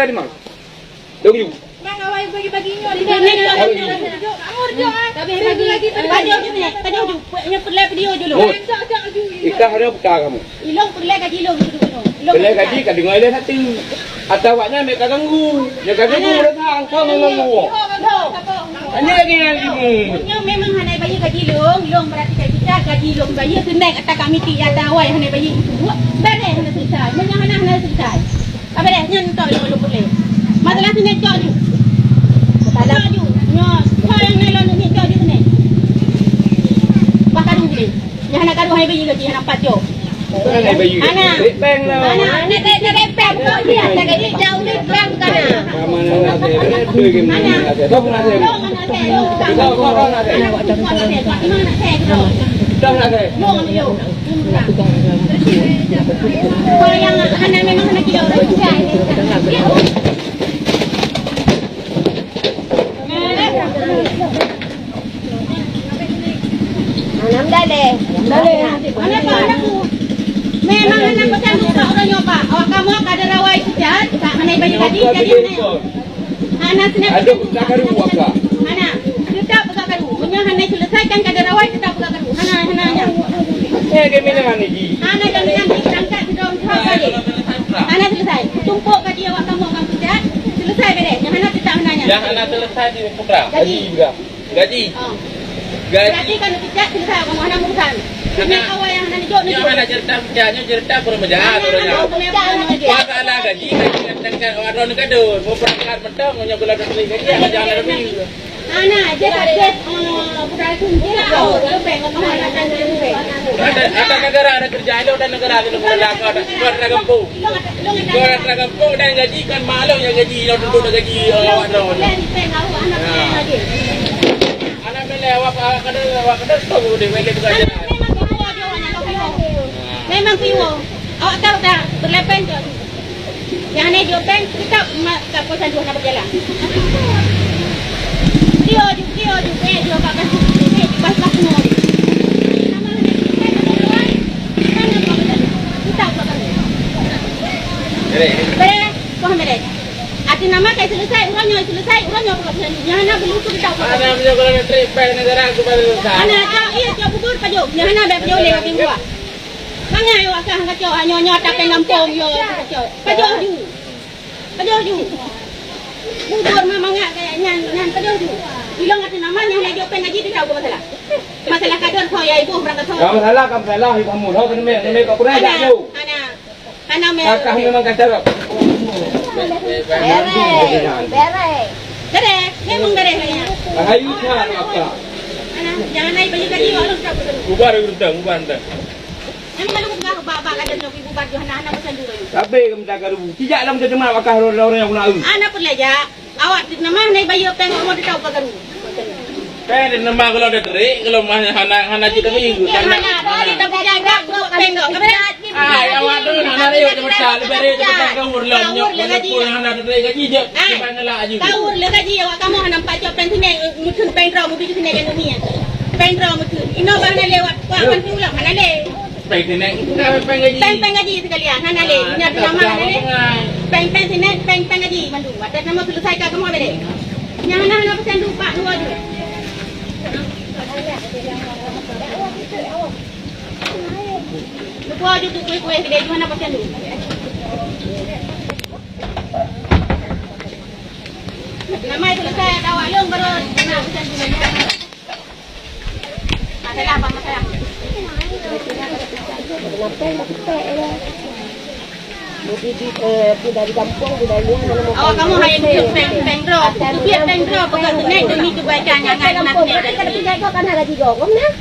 di mana? Dong Bang awak bagi-bagi nyo. Tapi bagi lagi tadi yang perlu video dulu. Ikah ada peka kamu. Ilong perlu gaji ilong dulu. Boleh gaji kan dengar dia satu. Atau awaknya mereka ganggu. Mereka ganggu datang kau ganggu. Hanya lagi yang kamu. Nyo memang hanai bayi gaji ilong berarti kita gaji ilong bayi kena kata kami ti ada awai hanai bayi itu. Bare hanai selesai. Menyo hanai selesai. Apa dah nyo tok lu boleh. Masalah sini tok ju. Tok ju. Nyo kau yang nelon ni tok ju sini. Bahkan ni. Yang hanai kadu hanai bayi gaji hanai 4 jo. Anak bayi. Anak. Beng lah. Anak nak peng kau dia. Tak gaji jauh ni peng kana. Kamu nak ada dua game ni ada. Tahu nak ada. Kau nak ada. Dah nak ada. Kalau yang anak memang anak kilo dah. Anam dah deh. Anak anakku. Memang anak macam tu orang nyoba. Awak kamu ada rawai sejat. Tak anak bayi tadi jadi anak senang. Ada tak karu apa? Anak tetap bukan karu. Punya anak selesaikan kada rawai tetap bukan karu. Anak-anaknya. Game ni kan ni. Anak dan anak berangkat sudah berapa kali? Anak selesai. Tumpuk gaji awak kamu kamu sejat. Selesai beres. Yang anak tetap menanya. Yang anak selesai di putra. Gaji juga. Gaji. Berarti kan sejat selesai kamu anak urusan. Anak awal yang anak jauh ni. Yang anak cerita kurang berjalan orangnya. Masalah gaji kan orang ni kadun. Mau berangkat mentang punya gula dan gaji yang jalan ni. Anak je tak budak tu dia tahu lebih kamu anak kan lebih. Ada negara ada kerja ada negara ada negara ada negara kampung. Negara kampung dan gaji kan malu yang gaji yang tentu gaji awak dah. Anak melewat awak kada tahu dia boleh bekerja. Memang piwo. Awak tahu tak berlepen tu. Yang ni jopen kita tak pasal dua nak berjalan. Dia pakai pas semua. Nama ni kan apa kita pakai. Beres, kau beres. Arti nama kai selesai, orangnya pakai. Yang nak belum tu kita pakai. Anak punya kalau trip negara aku baru selesai. Anak kau iya kau bubur pajo. Yang nak beb jole ke minggu. Mangai awak kah kacau nyonya tak kampung yo kacau. Pajo ju. Bubur memang nyan pajo ju. Bilang arti namanya hanya dia pengaji dia tahu masalah. Masalah kadon kau ya ibu berangkat kau. Kamu salah kamu tahu kan memang kau pernah tak tahu. Anak Kakak memang kacau. Beres, memang beres kayaknya. Ayu cah apa? Anak jangan naik baju gaji orang tak betul. Bubar dah. Yang malu bukan bapa kadon nak ibu baju anak pasal dulu. Tapi kamu tak karu. Tidak dalam cuma wakah orang yang nak. Anak pun aja. Awak nama naik baju peng mau tahu apa garu. Kan nama kalau ada terik kalau hana kita minggu kan. Kita berjaga peng kau. Awak tu hana dia cuma sal beri cuma kau urlam nyok pun hana terik gaji je. Mana lah aja. Tahu le gaji awak kamu hana 4 job peng sini mutun peng raw mobil sini kan ni. Peng raw mutun. Ino bahana lewat. Wah kan ulang hana le. Peng sini peng gaji. Peng gaji sekalian hana le. Nya nama hana le. Peng sini peng gaji mandu. Ada nama selesaikan kamu beri. Yang hana pesan lupa dua tu. Lupa je tu kuih-kuih kedai tu mana pasal tu. Nama itu selesai ada awak long baru nak pesan tu. Masalah apa masalah? Dari kampung budaya mana awak kamu hanya duduk peng-peng-ro. Biar peng-ro pegang tu naik demi kebaikan yang ada nak naik. Kalau pergi kau kan ada 3 orang nah.